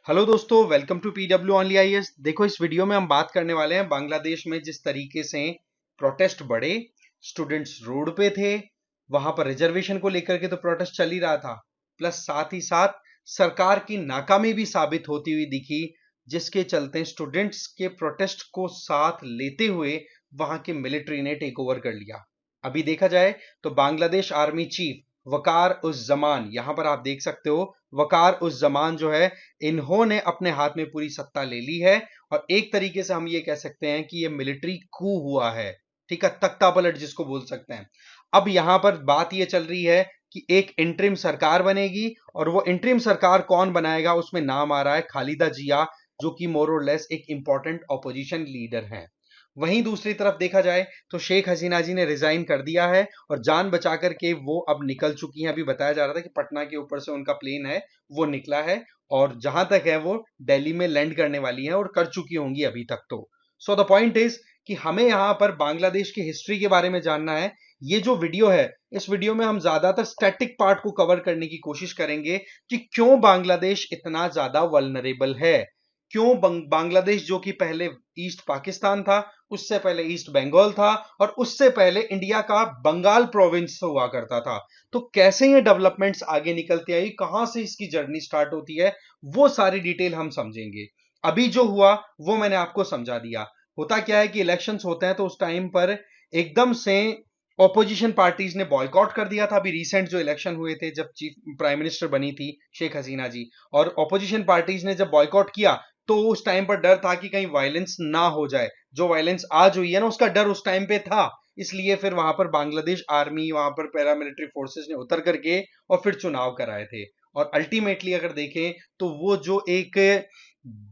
Hello दोस्तों, welcome to PW only IAS. देखो, इस वीडियो में हम बात करने वाले हैं बांग्लादेश में जिस तरीके से प्रोटेस्ट बढ़े, स्टूडेंट्स रोड पे थे। वहां पर रिजर्वेशन को लेकर के तो प्रोटेस्ट चल ही रहा था, प्लस साथ ही साथ सरकार की नाकामी भी साबित होती हुई दिखी, जिसके चलते स्टूडेंट्स के प्रोटेस्ट को साथ लेते हुए वहां के मिलिट्री ने टेक ओवर कर लिया। अभी देखा जाए तो बांग्लादेश आर्मी चीफ वकार उस जमान, यहां पर आप देख सकते हो, वकार उस जमान जो है, इन्होंने अपने हाथ में पूरी सत्ता ले ली है। और एक तरीके से हम ये कह सकते हैं कि ये मिलिट्री कू हुआ है। ठीक है, तख्ता पलट जिसको बोल सकते हैं। अब यहां पर बात ये चल रही है कि एक इंटरिम सरकार बनेगी, और वो इंटरिम सरकार कौन बनाएगा, उसमें नाम आ रहा है खालिदा जिया, जो कि मोर और लेस एक इंपॉर्टेंट ऑपोजिशन लीडर हैं। वहीं दूसरी तरफ देखा जाए तो शेख हसीना जी ने रिजाइन कर दिया है और जान बचा करके वो अब निकल चुकी हैं। अभी बताया जा रहा था कि पटना के ऊपर से उनका प्लेन है, वो निकला है, और जहां तक है वो दिल्ली में लैंड करने वाली हैं और कर चुकी होंगी अभी तक तो। सो द पॉइंट इज कि हमें यहां पर बांग्लादेश की हिस्ट्री के बारे में जानना है। ये जो वीडियो है, इस वीडियो में हम ज्यादातर स्टैटिक पार्ट को कवर करने की कोशिश करेंगे कि क्यों बांग्लादेश इतना ज्यादा वल्नरेबल है। क्यों बांग्लादेश, जो कि पहले ईस्ट पाकिस्तान था, उससे पहले ईस्ट बंगाल था, और उससे पहले इंडिया का बंगाल प्रोविंस हुआ करता था, तो कैसे ये डेवलपमेंट्स आगे निकलती आई, कहां से इसकी जर्नी स्टार्ट होती है, वो सारी डिटेल हम समझेंगे। अभी जो हुआ वो मैंने आपको समझा दिया। होता क्या है कि इलेक्शंस होते हैं तो उस टाइम पर एकदम से ऑपोजिशन पार्टीज ने बॉयकॉट कर दिया था। अभी रिसेंट जो इलेक्शन हुए थे, जब चीफ प्राइम मिनिस्टर बनी थी शेख हसीना जी, और ऑपोजिशन पार्टीज ने जब बॉयकॉट किया, तो उस टाइम पर डर था कि कहीं वायलेंस ना हो जाए। जो वायलेंस आज हुई है ना, उसका डर उस टाइम पे था। इसलिए फिर वहां पर बांग्लादेश आर्मी, वहां पर पैरामिलिट्री फोर्सेस ने उतर करके और फिर चुनाव कराए थे। और अल्टीमेटली अगर देखें तो वो जो एक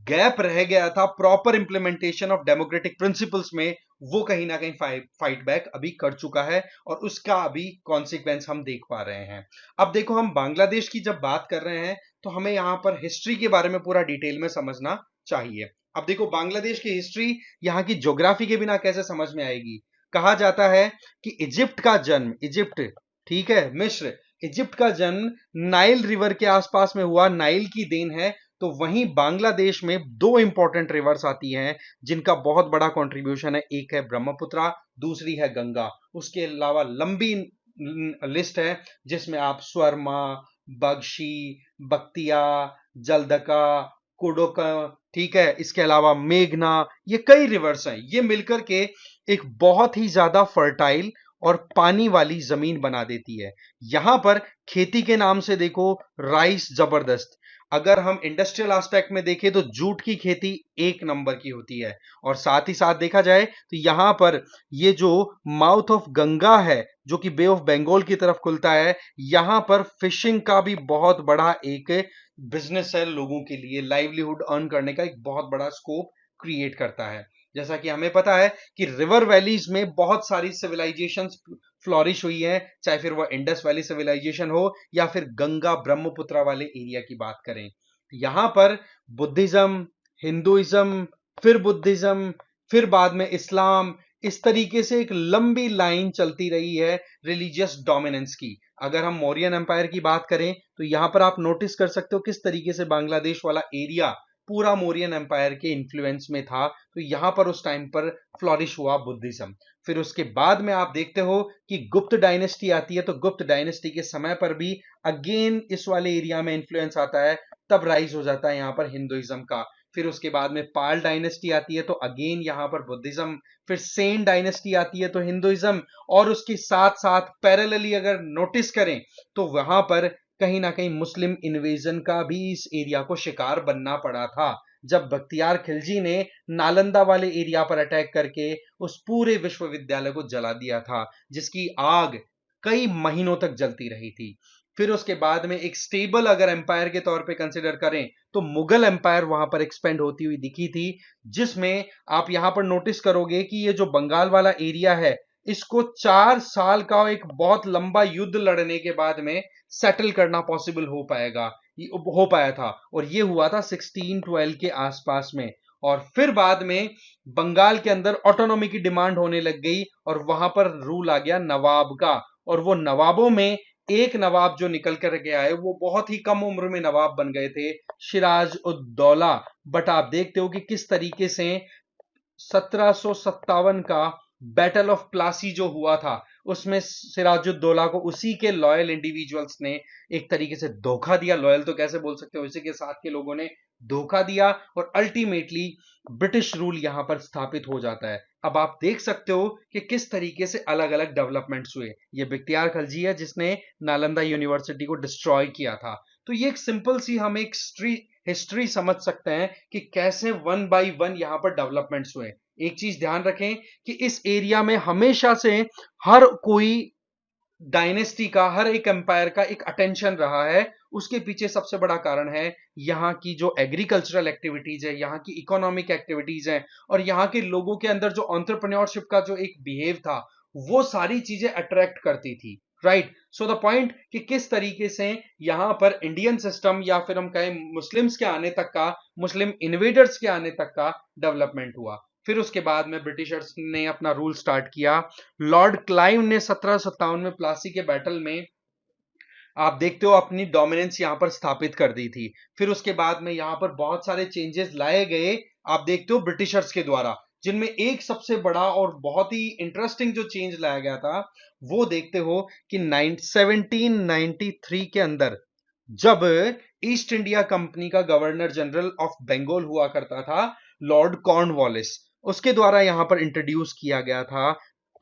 गैप रह गया था proper implementation of democratic principles में, वो कहीं ना कहीं फाइट बैक अभी कर चुका है, और उसका अभी कॉन्सिक्वेंस हम देख पा रहे हैं। अब देखो, हम बांग्लादेश की जब बात कर रहे हैं तो हमें यहां पर हिस्ट्री के बारे में पूरा डिटेल में समझना चाहिए। अब देखो, बांग्लादेश की हिस्ट्री यहां की ज्योग्राफी के बिना कैसे समझ में आएगी। कहा जाता है कि इजिप्ट का जन्म, इजिप्ट, ठीक है, मिस्र, इजिप्ट का जन्म नाइल रिवर के आसपास में हुआ, नाइल की देन है। तो वहीं बांग्लादेश में दो इंपॉर्टेंट रिवर्स आती हैं जिनका बहुत बड़ा कंट्रीब्यूशन है। एक है ब्रह्मपुत्रा, दूसरी है गंगा। उसके अलावा लंबी लिस्ट है जिसमें आप स्वर्मा, बगशी, बख्तिया, जलदका, कुडोका, ठीक है, इसके अलावा मेघना, ये कई रिवर्स हैं। ये मिलकर के एक बहुत ही ज्यादा फर्टाइल और पानी वाली जमीन बना देती है। यहां पर खेती के नाम से देखो, राइस जबरदस्त। अगर हम इंडस्ट्रियल एस्पेक्ट में देखें तो जूट की खेती एक नंबर की होती है। और साथ ही साथ देखा जाए तो यहां पर ये जो माउथ ऑफ गंगा है, जो कि बे ऑफ बंगाल की तरफ खुलता है, यहां पर फिशिंग का भी बहुत बड़ा एक बिजनेस है। लोगों के लिए लाइवलीहुड अर्न करने का एक बहुत बड़ा स्कोप क्रिएट करता है। जैसा कि हमें पता है कि रिवर वैलीज में बहुत सारी सिविलाइजेशंस फ्लोरिश हुई है, चाहे फिर वह इंडस वैली सिविलाइजेशन हो या फिर गंगा ब्रह्मपुत्र वाले एरिया की बात करें। यहां पर बुद्धिज्म, हिंदुइज्म, फिर बुद्धिज्म, फिर बाद में इस्लाम, इस तरीके से एक लंबी लाइन चलती रही है रिलीजियस डोमिनेंस की। अगर हम मौर्यन एम्पायर की बात करें तो यहां पर आप नोटिस कर सकते हो किस तरीके से बांग्लादेश वाला एरिया पूरा मौर्यन एम्पायर के इन्फ्लुएंस में था। तो यहां पर उस टाइम पर फ्लॉरिश हुआ बुद्धिज्म। फिर उसके बाद में आप देखते हो कि गुप्त डायनेस्टी आती है, तो गुप्त डायनेस्टी के समय पर भी अगेन इस वाले एरिया में इन्फ्लुएंस आता है, तब राइज हो जाता है यहां पर हिंदुइज्म का। फिर उसके बाद में पाल डायनेस्टी आती है, तो अगेन यहां पर बुद्धिज्म। फिर सेन डायनेस्टी आती है तो हिंदुइज्म। और उसके साथ साथ पैरेलली अगर नोटिस करें तो वहां पर कहीं ना कहीं मुस्लिम इन्वेजन का भी इस एरिया को शिकार बनना पड़ा था, जब बख्तियार खिलजी ने नालंदा वाले एरिया पर अटैक करके उस पूरे विश्वविद्यालय को जला दिया था, जिसकी आग कई महीनों तक जलती रही थी। फिर उसके बाद में एक स्टेबल अगर एम्पायर के तौर पे कंसिडर करें तो मुगल एम्पायर वहां पर एक्सपेंड होती हुई दिखी थी, जिसमें आप यहां पर नोटिस करोगे कि ये जो बंगाल वाला एरिया है, इसको 4 साल का एक बहुत लंबा युद्ध लड़ने के बाद में सेटल करना पॉसिबल हो पाया था। और ये हुआ था 1612 के आसपास में। और फिर बाद में बंगाल के अंदर ऑटोनॉमी की डिमांड होने लग गई और वहां पर रूल आ गया नवाब का। और वो नवाबों में एक नवाब जो निकल कर के आए वो बहुत ही कम उम्र में नवाब बन गए थे, सिराज उद दौला। बट आप देखते हो कि किस तरीके से 1757 का बैटल ऑफ प्लासी जो हुआ था, उसमें सिराजुद्दौला को उसी के लॉयल इंडिविजुअल्स ने एक तरीके से धोखा दिया। लॉयल तो कैसे बोल सकते हो, उसी के साथ के लोगों ने धोखा दिया और अल्टीमेटली ब्रिटिश रूल यहां पर स्थापित हो जाता है। अब आप देख सकते हो कि किस तरीके से अलग अलग डेवलपमेंट्स हुए। ये बख्तियार खलजी है जिसने नालंदा यूनिवर्सिटी को डिस्ट्रॉय किया था। तो ये एक सिंपल सी हम एक हिस्ट्री समझ सकते हैं कि कैसे वन बाय वन यहां पर डेवलपमेंट्स हुए। एक चीज ध्यान रखें कि इस एरिया में हमेशा से हर कोई डायनेस्टी का, हर एक एम्पायर का एक अटेंशन रहा है। उसके पीछे सबसे बड़ा कारण है यहाँ की जो एग्रीकल्चरल एक्टिविटीज है, यहाँ की इकोनॉमिक एक्टिविटीज है, और यहाँ के लोगों के अंदर जो एंटरप्रेन्योरशिप का जो एक बिहेव था, वो सारी चीजें अट्रैक्ट करती थी। राइट, सो द पॉइंट कि किस तरीके से यहां पर इंडियन सिस्टम या फिर हम कहें मुस्लिम्स के आने तक का, मुस्लिम इन्वेडर्स के आने तक का डेवलपमेंट हुआ। फिर उसके बाद में ब्रिटिशर्स ने अपना रूल स्टार्ट किया। लॉर्ड क्लाइव ने 1757 में प्लासी के बैटल में आप देखते हो अपनी डोमिनेंस यहां पर स्थापित कर दी थी। फिर उसके बाद में यहां पर बहुत सारे चेंजेस लाए गए, आप देखते हो ब्रिटिशर्स के द्वारा, जिनमें एक सबसे बड़ा और बहुत ही इंटरेस्टिंग जो चेंज लाया गया था वो देखते हो कि 1793 के अंदर जब ईस्ट इंडिया कंपनी का गवर्नर जनरल ऑफ बंगाल हुआ करता था लॉर्ड कॉर्नवालिस, उसके द्वारा यहां पर इंट्रोड्यूस किया गया था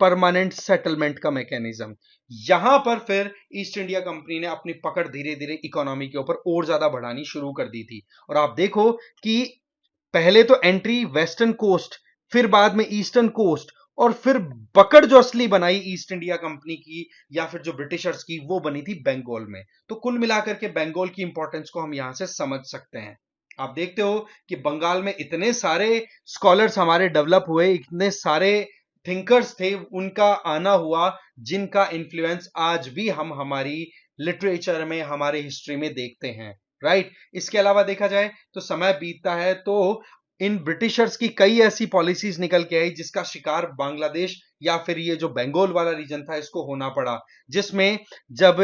परमानेंट सेटलमेंट का मैकेनिज्म। यहां पर फिर ईस्ट इंडिया कंपनी ने अपनी पकड़ धीरे धीरे इकोनॉमी के ऊपर और ज्यादा बढ़ानी शुरू कर दी थी। और आप देखो कि पहले तो एंट्री वेस्टर्न कोस्ट, फिर बाद में ईस्टर्न कोस्ट, और फिर पकड़ जो असली बनाई ईस्ट इंडिया कंपनी की या फिर जो ब्रिटिशर्स की, वो बनी थी बंगाल में। तो कुल मिलाकर के बंगाल की इंपॉर्टेंस को हम यहां से समझ सकते हैं। आप देखते हो कि बंगाल में इतने सारे स्कॉलर्स हमारे डेवलप हुए, इतने सारे थिंकर्स थे, उनका आना हुआ, जिनका इन्फ्लुएंस आज भी हम हमारी लिटरेचर में, हमारे हिस्ट्री में देखते हैं। राइट, इसके अलावा देखा जाए तो समय बीतता है तो इन ब्रिटिशर्स की कई ऐसी पॉलिसीज निकल के आई जिसका शिकार बांग्लादेश या फिर ये जो बंगाल वाला रीजन था इसको होना पड़ा। जिसमें जब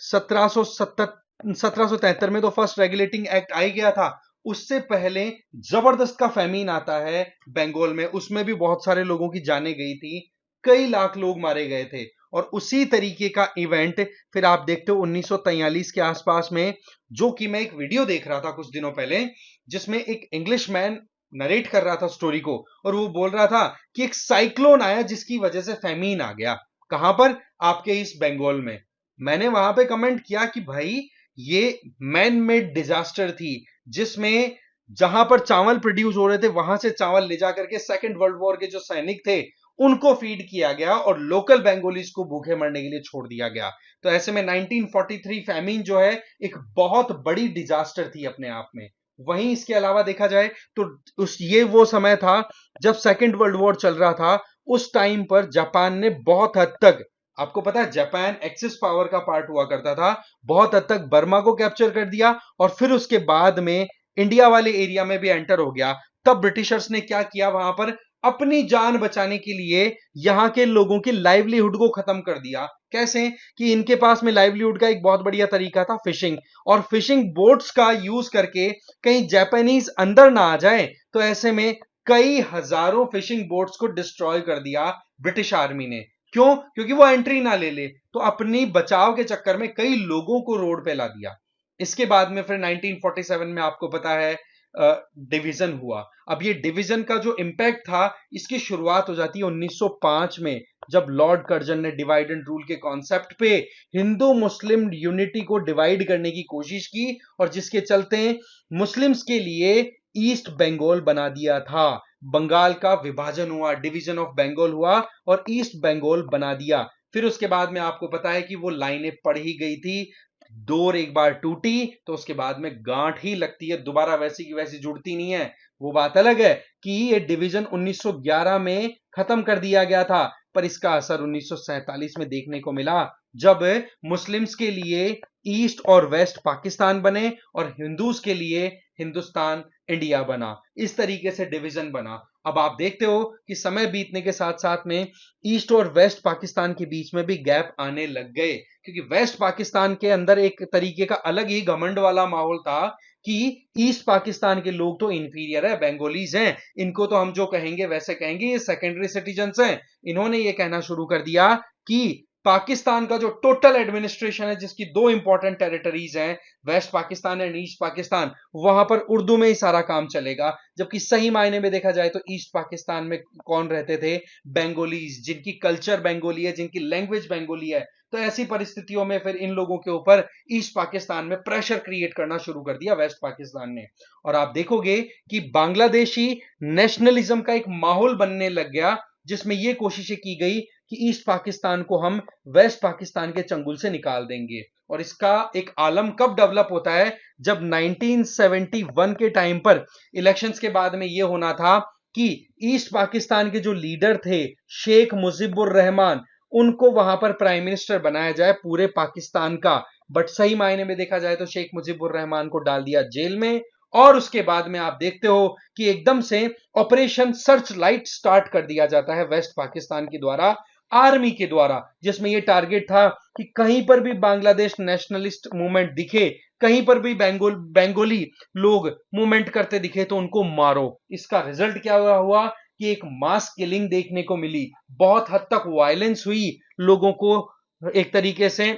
1773 में तो फर्स्ट रेगुलेटिंग एक्ट आ गया था, उससे पहले जबरदस्त का फेमीन आता है बंगाल में, उसमें भी बहुत सारे लोगों की जाने गई थी, कई लाख लोग मारे गए थे। और उसी तरीके का इवेंट फिर आप देखते हो 1943 के आसपास में, जो कि मैं एक वीडियो देख रहा था कुछ दिनों पहले, जिसमें एक इंग्लिश मैन नरेट कर रहा था स्टोरी को, और वो बोल रहा था कि एक साइक्लोन आया जिसकी वजह से फेमीन आ गया। कहां पर? आपके इस बंगाल में। मैंने वहां पे कमेंट किया कि भाई ये मैन मेड डिजास्टर थी, जिसमें जहां पर चावल प्रोड्यूस हो रहे थे वहां से चावल ले जाकर के सेकेंड वर्ल्ड वॉर के जो सैनिक थे उनको फीड किया गया और लोकल बंगालीज को भूखे मरने के लिए छोड़ दिया गया। तो ऐसे में 1943 फैमिन जो है एक बहुत बड़ी डिजास्टर थी अपने आप में। वहीं इसके अलावा देखा जाए तो ये वो समय था जब सेकेंड वर्ल्ड वॉर चल रहा था। उस टाइम पर जापान ने बहुत हद तक, आपको पता है जापान एक्सिस पावर का पार्ट हुआ करता था, बहुत हद तक बर्मा को कैप्चर कर दिया और फिर उसके बाद में इंडिया वाले एरिया में भी एंटर हो गया। तब ब्रिटिशर्स ने क्या किया, वहां पर अपनी जान बचाने के लिए यहां के लोगों की लाइवलीहुड को खत्म कर दिया। कैसे? कि इनके पास में लाइवलीहुड का एक बहुत बढ़िया तरीका था फिशिंग, और फिशिंग बोट्स का यूज करके कहीं जापानीज अंदर ना आ जाए, तो ऐसे में कई हजारों फिशिंग बोट्स को डिस्ट्रॉय कर दिया ब्रिटिश आर्मी ने। क्यों? क्योंकि वो एंट्री ना ले ले, तो अपनी बचाव के चक्कर में कई लोगों को रोड पे ला दिया। इसके बाद में फिर 1947 में आपको पता है डिवीजन हुआ। अब ये डिवीजन का जो इंपैक्ट था, इसकी शुरुआत हो जाती है 1905 में, जब लॉर्ड कर्जन ने डिवाइड एंड रूल के कॉन्सेप्ट पे हिंदू मुस्लिम यूनिटी को डिवाइड करने की कोशिश की, और जिसके चलते मुस्लिम्स के लिए ईस्ट बंगाल बना दिया था। बंगाल का विभाजन हुआ, डिवीजन ऑफ बंगाल हुआ और ईस्ट बंगाल बना दिया। फिर उसके बाद में आपको पता है कि वो लाइनें पड़ ही गई थी, डोर एक बार टूटी तो उसके बाद में गांठ ही लगती है, दोबारा वैसी की वैसी जुड़ती नहीं है। वो बात अलग है कि ये डिवीजन 1911 में खत्म कर दिया गया था, पर इसका असर 1947 में देखने को मिला, जब मुस्लिम्स के लिए ईस्ट और वेस्ट पाकिस्तान बने और हिंदूज के लिए हिंदुस्तान इंडिया बना, इस तरीके से डिवीजन बना। अब आप देखते हो कि समय बीतने के साथ साथ में ईस्ट और वेस्ट पाकिस्तान के बीच में भी गैप आने लग गए, क्योंकि वेस्ट पाकिस्तान के अंदर एक तरीके का अलग ही घमंड वाला माहौल था कि ईस्ट पाकिस्तान के लोग तो इंफीरियर है, बंगालीज हैं, इनको तो हम जो कहेंगे वैसे कहेंगे, ये सेकेंडरी सिटीजन्स हैं। इन्होंने ये कहना शुरू कर दिया कि पाकिस्तान का जो टोटल एडमिनिस्ट्रेशन है, जिसकी दो इंपॉर्टेंट टेरिटरीज हैं, west Pakistan and east Pakistan, वहां पर उर्दू में ही सारा काम चलेगा। जबकि सही मायने में देखा जाए तो ईस्ट पाकिस्तान में कौन रहते थे? बंगालीज, जिनकी कल्चर बंगाली है, जिनकी लैंग्वेज बंगाली है। तो ऐसी परिस्थितियों में फिर इन लोगों के ऊपर ईस्ट पाकिस्तान में प्रेशर क्रिएट करना शुरू कर दिया वेस्ट पाकिस्तान ने। और आप देखोगे कि बांग्लादेशी नेशनलिज्म का एक माहौल बनने लग गया, जिसमें यह कोशिशें की गई कि ईस्ट पाकिस्तान को हम वेस्ट पाकिस्तान के चंगुल से निकाल देंगे। और इसका एक आलम कब डेवलप होता है? जब 1971 के टाइम पर इलेक्शंस के बाद में यह होना था कि ईस्ट पाकिस्तान के जो लीडर थे शेख मुजीबुर रहमान, उनको वहां पर प्राइम मिनिस्टर बनाया जाए पूरे पाकिस्तान का। बट सही मायने में देखा जाए तो शेख मुजीबुर रहमान को डाल दिया जेल में। और उसके बाद में आप देखते हो कि एकदम से ऑपरेशन सर्च लाइट स्टार्ट कर दिया जाता है वेस्ट पाकिस्तान के द्वारा, आर्मी के द्वारा, जिसमें यह टारगेट था कि कहीं पर भी बांग्लादेश नेशनलिस्ट मूवमेंट दिखे, कहीं पर भी बंगाली लोग मूवमेंट करते दिखे तो उनको मारो। इसका रिजल्ट क्या हुआ कि एक मास किलिंग देखने को मिली, बहुत हद तक वायलेंस हुई, लोगों को एक तरीके से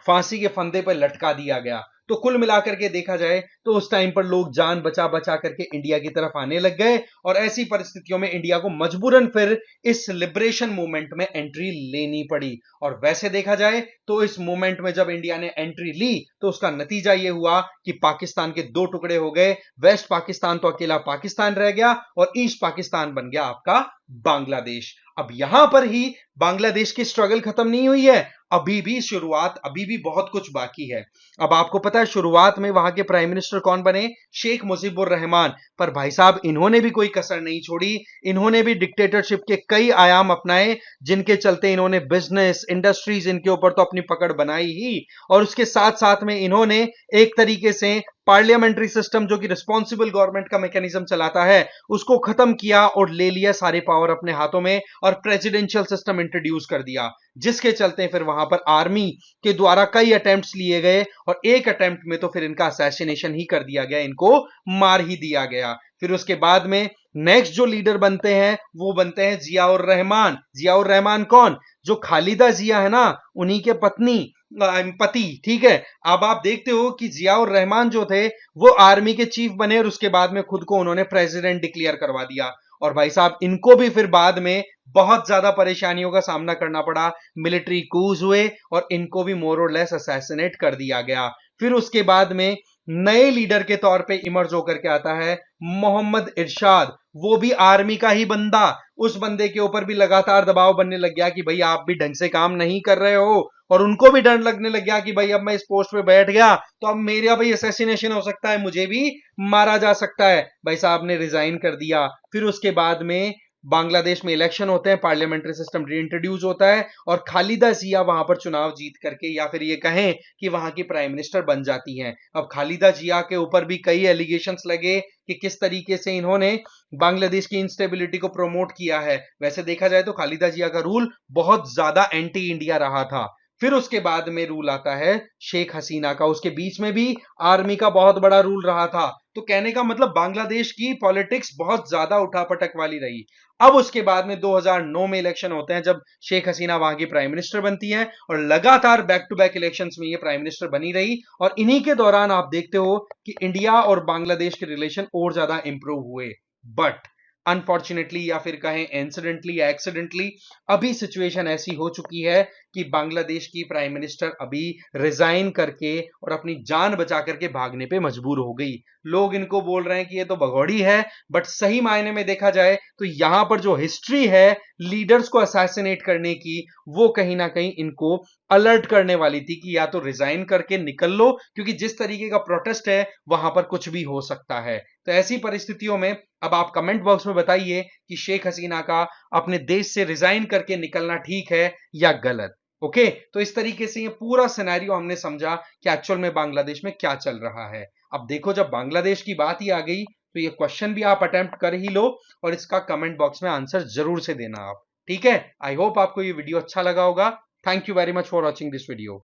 फांसी के फंदे पर लटका दिया गया। तो कुल मिलाकर के देखा जाए तो उस टाइम पर लोग जान बचा बचा करके इंडिया की तरफ आने लग गए, और ऐसी परिस्थितियों में इंडिया को मजबूरन फिर इस लिबरेशन मूवमेंट में एंट्री लेनी पड़ी। और वैसे देखा जाए तो इस मूवमेंट में जब इंडिया ने एंट्री ली तो उसका नतीजा यह हुआ कि पाकिस्तान के दो टुकड़े हो गए। वेस्ट पाकिस्तान तो अकेला पाकिस्तान रह गया और ईस्ट पाकिस्तान बन गया आपका बांग्लादेश। अब यहां पर ही बांग्लादेश की स्ट्रगल खत्म नहीं हुई है, अभी भी शुरुआत, अभी भी बहुत कुछ बाकी है। अब आपको पता है शुरुआत में वहां के प्राइम मिनिस्टर कौन बने? शेख मुजीबुर रहमान। पर भाई साहब इन्होंने भी कोई कसर नहीं छोड़ी, इन्होंने भी डिक्टेटरशिप के कई आयाम अपनाए, जिनके चलते इन्होंने बिजनेस इंडस्ट्रीज, इनके ऊपर तो अपनी पकड़ बनाई ही, और उसके साथ साथ में इन्होंने एक तरीके से पार्लियामेंट्री सिस्टम, जो कि रिस्पॉन्सिबल गवर्नमेंट का मैकेनिज्म चलाता है, उसको खत्म किया और ले लिया सारे पावर अपने हाथों में, और प्रेसिडेंशियल सिस्टम इंट्रोड्यूस कर दिया, जिसके चलते फिर वहां पर आर्मी के द्वारा कई अटेम्प्ट्स लिए गए, और एक अटेम्प्ट में तो फिर इनका असैसिनेशन ही कर दिया गया, इनको मार ही दिया गया। फिर उसके बाद में नेक्स्ट जो लीडर बनते हैं वो बनते हैं जियाउर रहमान। जियाउर रहमान कौन? जो खालिदा जिया है ना, उन्हीं के पति, ठीक है। अब आप देखते हो कि जियाउर रहमान जो थे वो आर्मी के चीफ बने, और उसके बाद में खुद को उन्होंने प्रेसिडेंट डिक्लेयर करवा दिया। और भाई साहब इनको भी फिर बाद में बहुत ज्यादा परेशानियों का सामना करना पड़ा, मिलिट्री कूज हुए और इनको भी मोर और लेस असैसिनेट कर दिया गया। फिर उसके बाद में नए लीडर के तौर पे इमर्ज होकर के आता है मोहम्मद इरशाद, वो भी आर्मी का ही बंदा। उस बंदे के ऊपर भी लगातार दबाव बनने लग गया कि भाई आप भी ढंग से काम नहीं कर रहे हो, और उनको भी डर लगने लग गया कि भाई अब मैं इस पोस्ट पे बैठ गया तो अब मेरा भाई असैसिनेशन हो सकता है, मुझे भी मारा जा सकता है। भाई साहब ने रिजाइन कर दिया। फिर उसके बाद में बांग्लादेश में इलेक्शन होते हैं, पार्लियामेंट्री सिस्टम रीइंट्रोड्यूस होता है, और खालिदा जिया वहां पर चुनाव जीत करके, या फिर ये कहें कि वहां की प्राइम मिनिस्टर बन जाती हैं। अब खालिदा जिया के ऊपर भी कई एलिगेशंस लगे कि किस तरीके से इन्होंने बांग्लादेश की इंस्टेबिलिटी को प्रमोट किया है। वैसे देखा जाए तो खालिदा जिया का रूल बहुत ज्यादा एंटी इंडिया रहा था। फिर उसके बाद में रूल आता है शेख हसीना का, उसके बीच में भी आर्मी का बहुत बड़ा रूल रहा था। तो कहने का मतलब बांग्लादेश की पॉलिटिक्स बहुत ज्यादा उठापटक वाली रही। अब उसके बाद में 2009 में इलेक्शन होते हैं, जब शेख हसीना वहां की प्राइम मिनिस्टर बनती हैं, और लगातार बैक टू बैक इलेक्शंस में ये प्राइम मिनिस्टर बनी रही। और इन्हीं के दौरान आप देखते हो कि इंडिया और बांग्लादेश के रिलेशन और ज्यादा इंप्रूव हुए। बट अनफॉर्चुनेटली, या फिर कहें इंसिडेंटली या एक्सीडेंटली, अभी सिचुएशन ऐसी हो चुकी है कि बांग्लादेश की प्राइम मिनिस्टर अभी रिजाइन करके और अपनी जान बचा करके भागने पे मजबूर हो गई। लोग इनको बोल रहे हैं कि ये तो भगोड़ी है, बट सही मायने में देखा जाए तो यहां पर जो हिस्ट्री है लीडर्स को असैसिनेट करने की, वो कहीं ना कहीं इनको अलर्ट करने वाली थी कि या तो रिजाइन करके निकल लो, क्योंकि जिस तरीके का प्रोटेस्ट है वहां पर कुछ भी हो सकता है। तो ऐसी परिस्थितियों में अब आप कमेंट बॉक्स में बताइए कि शेख हसीना का अपने देश से रिजाइन करके निकलना ठीक है या गलत। ओके, तो इस तरीके से ये पूरा सिनेरियो हमने समझा कि एक्चुअल में बांग्लादेश में क्या चल रहा है। अब देखो, जब बांग्लादेश की बात ही आ गई तो ये क्वेश्चन भी आप अटेम्प्ट कर ही लो और इसका कमेंट बॉक्स में आंसर जरूर से देना आप। ठीक है, आई होप आपको ये वीडियो अच्छा लगा होगा। Thank you very much for watching this video.